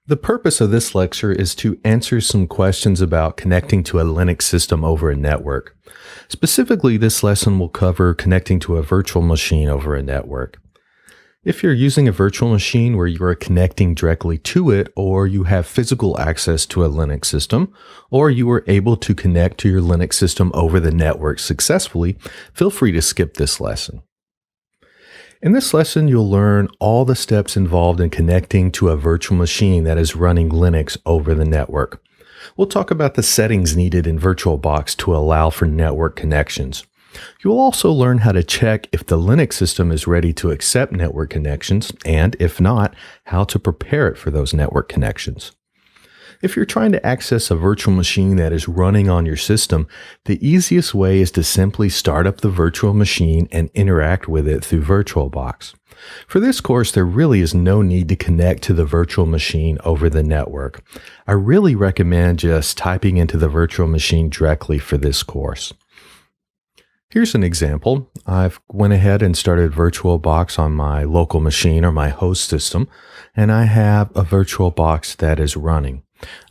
The purpose of this lecture is to answer some questions about connecting to a Linux system over a network. Specifically, this lesson will cover connecting to a virtual machine over a network. If you're using a virtual machine where you are connecting directly to it, or you have physical access to a Linux system, or you were able to connect to your Linux system over the network successfully, feel free to skip this lesson. In this lesson, you'll learn all the steps involved in connecting to a virtual machine that is running Linux over the network. We'll talk about the settings needed in VirtualBox to allow for network connections. You'll also learn how to check if the Linux system is ready to accept network connections, and if not, how to prepare it for those network connections. If you're trying to access a virtual machine that is running on your system, the easiest way is to simply start up the virtual machine and interact with it through VirtualBox. For this course, there really is no need to connect to the virtual machine over the network. I really recommend just typing into the virtual machine directly for this course. Here's an example. I've went ahead and started VirtualBox on my local machine or my host system, and I have a VirtualBox that is running.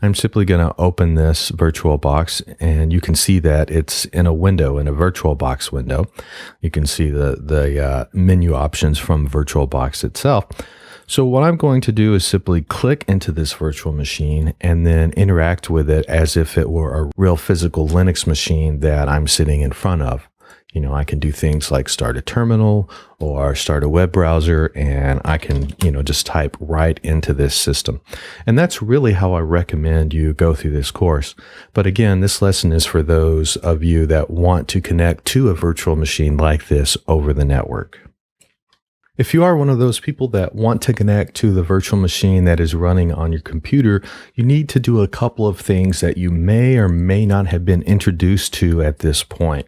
I'm simply going to open this VirtualBox, and you can see that it's in a window, in a VirtualBox window. You can see the menu options from VirtualBox itself. So what I'm going to do is simply click into this virtual machine and then interact with it as if it were a real physical Linux machine that I'm sitting in front of. You know, I can do things like start a terminal or start a web browser, and I can, just type right into this system. And that's really how I recommend you go through this course. But again, this lesson is for those of you that want to connect to a virtual machine like this over the network. If you are one of those people that want to connect to the virtual machine that is running on your computer, you need to do a couple of things that you may or may not have been introduced to at this point.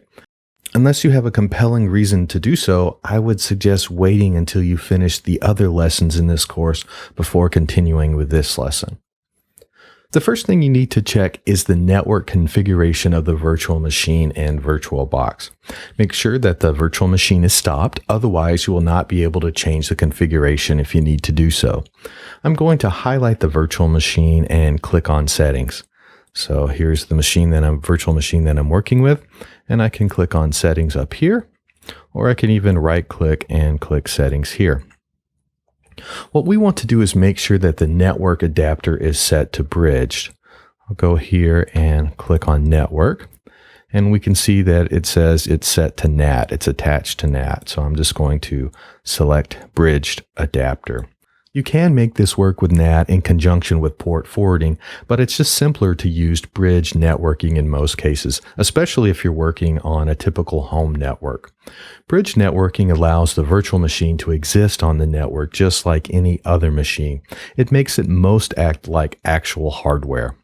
Unless you have a compelling reason to do so, I would suggest waiting until you finish the other lessons in this course before continuing with this lesson. The first thing you need to check is the network configuration of the virtual machine in VirtualBox. Make sure that the virtual machine is stopped, otherwise you will not be able to change the configuration if you need to do so. I'm going to highlight the virtual machine and click on Settings. So here's the virtual machine that I'm working with, and I can click on Settings up here, or I can even right click and click Settings here. What we want to do is make sure that the network adapter is set to bridged. I'll go here and click on Network, and we can see that it says it's set to NAT. It's attached to NAT. So I'm just going to select Bridged Adapter. You can make this work with NAT in conjunction with port forwarding, but it's just simpler to use bridge networking in most cases, especially if you're working on a typical home network. Bridge networking allows the virtual machine to exist on the network just like any other machine. It makes it most act like actual hardware.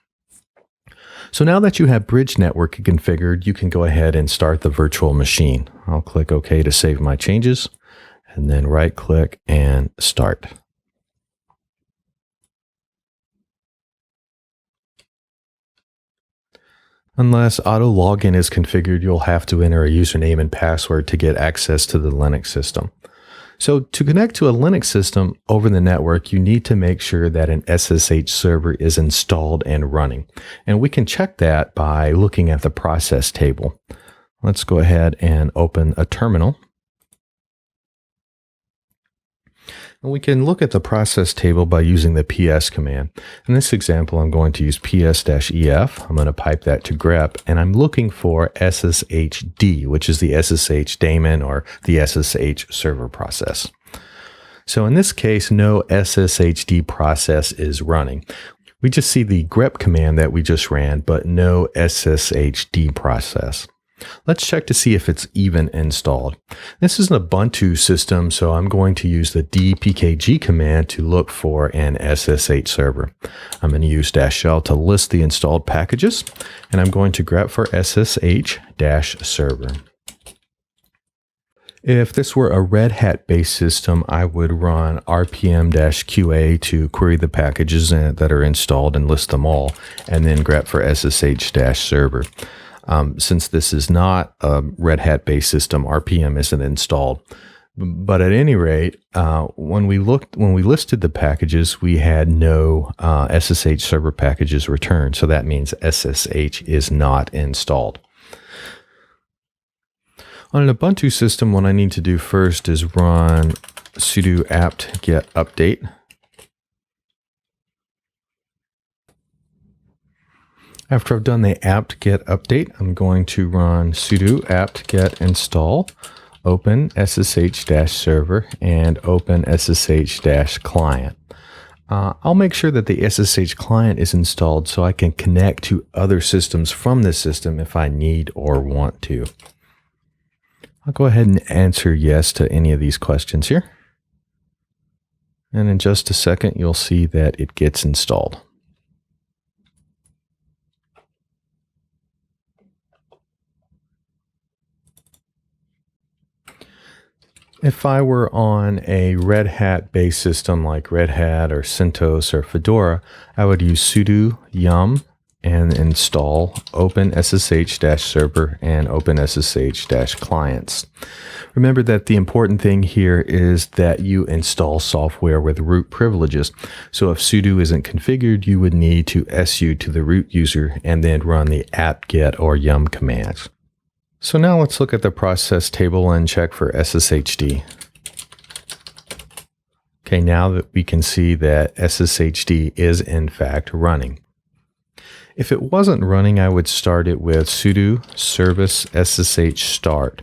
So now that you have bridge networking configured, you can go ahead and start the virtual machine. I'll click OK to save my changes, and then right click and start. Unless auto login is configured, you'll have to enter a username and password to get access to the Linux system. So to connect to a Linux system over the network, you need to make sure that an SSH server is installed and running. And we can check that by looking at the process table. Let's go ahead and open a terminal. And we can look at the process table by using the ps command. In this example, I'm going to use ps-ef. I'm going to pipe that to grep, and I'm looking for sshd, which is the SSH daemon or the SSH server process. So in this case, no sshd process is running. We just see the grep command that we just ran, but no sshd process. Let's check to see if it's even installed. This is an Ubuntu system, so I'm going to use the dpkg command to look for an SSH server. I'm going to use -shell to list the installed packages, and I'm going to grep for SSH-server. If this were a Red Hat based system, I would run rpm-qa to query the packages that are installed and list them all, and then grep for SSH-server. Since this is not a Red Hat based system, RPM isn't installed. But at any rate, when we listed the packages, we had no SSH server packages returned. So that means SSH is not installed. On an Ubuntu system, what I need to do first is run sudo apt get update. After I've done the apt get update, I'm going to run sudo apt get install open ssh-server and open ssh-client. I'll make sure that the SSH client is installed so I can connect to other systems from this system if I need or want to. I'll go ahead and answer yes to any of these questions here. And in just a second, you'll see that it gets installed. If I were on a Red Hat based system like Red Hat or CentOS or Fedora, I would use sudo yum and install open ssh-server and open ssh-clients. Remember that the important thing here is that you install software with root privileges. So if sudo isn't configured, you would need to su to the root user and then run the apt-get or yum commands. So now let's look at the process table and check for SSHD. Okay, now that we can see that SSHD is in fact running. If it wasn't running, I would start it with sudo service ssh start.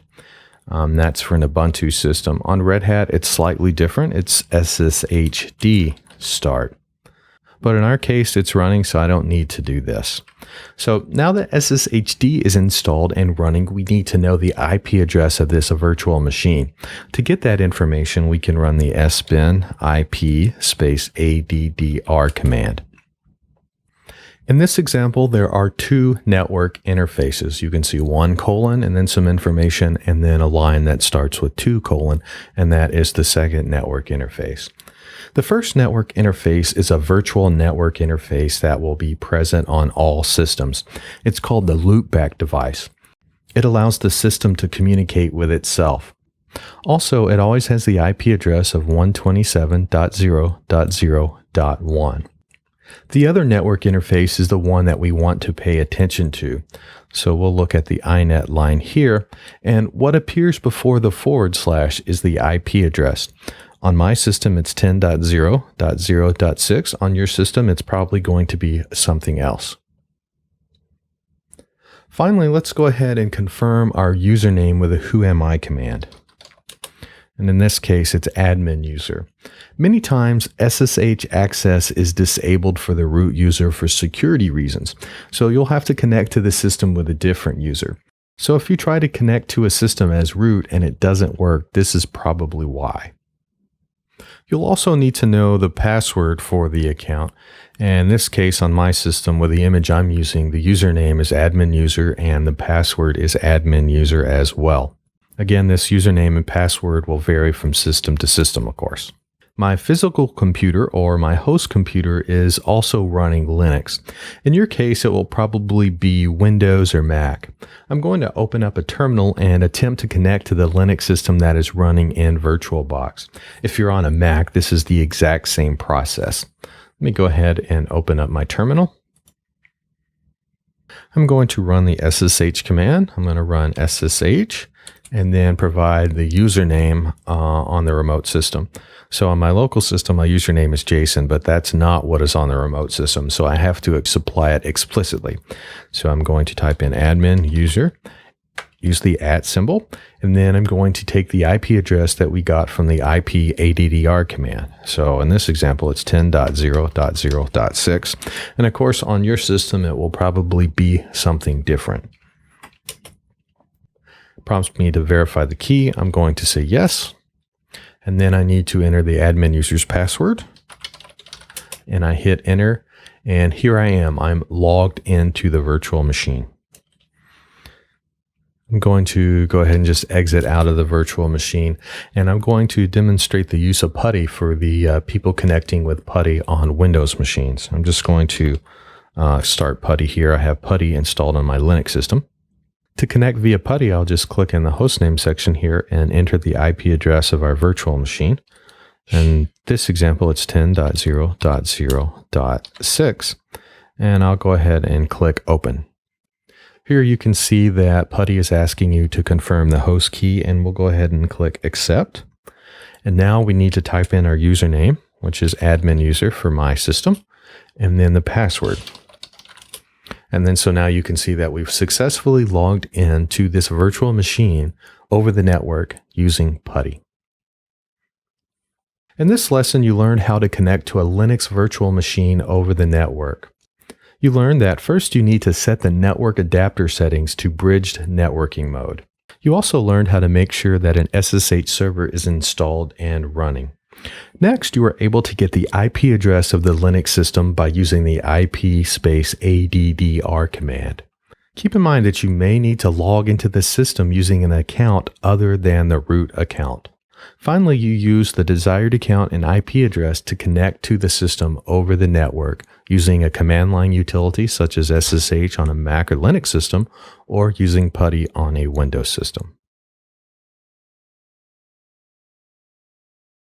That's for an Ubuntu system. On Red Hat, it's slightly different. It's sshd start. But in our case, it's running, so I don't need to do this. So now that SSHD is installed and running, we need to know the IP address of this virtual machine. To get that information, we can run the sbin IP /addr command. In this example, there are two network interfaces. You can see 1 colon and then some information, and then a line that starts with 2 colon, and that is the second network interface. The first network interface is a virtual network interface that will be present on all systems. It's called the loopback device. It allows the system to communicate with itself. Also, it always has the IP address of 127.0.0.1. The other network interface is the one that we want to pay attention to. So we'll look at the INET line here, and what appears before the / is the IP address. On my system, it's 10.0.0.6. On your system, it's probably going to be something else. Finally, let's go ahead and confirm our username with a whoami command. And in this case, it's admin user. Many times, SSH access is disabled for the root user for security reasons. So you'll have to connect to the system with a different user. So if you try to connect to a system as root and it doesn't work, this is probably why. You'll also need to know the password for the account. And in this case, on my system, with the image I'm using, the username is admin user and the password is admin user as well. Again, this username and password will vary from system to system, of course. My physical computer or my host computer is also running Linux. In your case, it will probably be Windows or Mac. I'm going to open up a terminal and attempt to connect to the Linux system that is running in VirtualBox. If you're on a Mac, this is the exact same process. Let me go ahead and open up my terminal. I'm going to run the SSH command. I'm going to run SSH and then provide the username on the remote system. So on my local system, my username is Jason, but that's not what is on the remote system. So I have to supply it explicitly. So I'm going to type in admin user, use the @ symbol, and then I'm going to take the IP address that we got from the IP addr command. So in this example, it's 10.0.0.6. And of course, on your system, it will probably be something different. Prompts me to verify the key. I'm going to say yes. And then I need to enter the admin user's password. And I hit enter. And here I am. I'm logged into the virtual machine. I'm going to go ahead and just exit out of the virtual machine. And I'm going to demonstrate the use of PuTTY for the people connecting with PuTTY on Windows machines. I'm just going to start PuTTY here. I have PuTTY installed on my Linux system. To connect via PuTTY, I'll just click in the hostname section here and enter the IP address of our virtual machine. In this example, it's 10.0.0.6. And I'll go ahead and click Open. Here you can see that PuTTY is asking you to confirm the host key, and we'll go ahead and click Accept. And now we need to type in our username, which is admin user for my system, and then the password. And then so now you can see that we've successfully logged into this virtual machine over the network using PuTTY. In this lesson, you learned how to connect to a Linux virtual machine over the network. You learned that first you need to set the network adapter settings to bridged networking mode. You also learned how to make sure that an SSH server is installed and running. Next, you were able to get the IP address of the Linux system by using the IP space ADDR command. Keep in mind that you may need to log into the system using an account other than the root account. Finally, you use the desired account and IP address to connect to the system over the network using a command line utility such as SSH on a Mac or Linux system, or using PuTTY on a Windows system.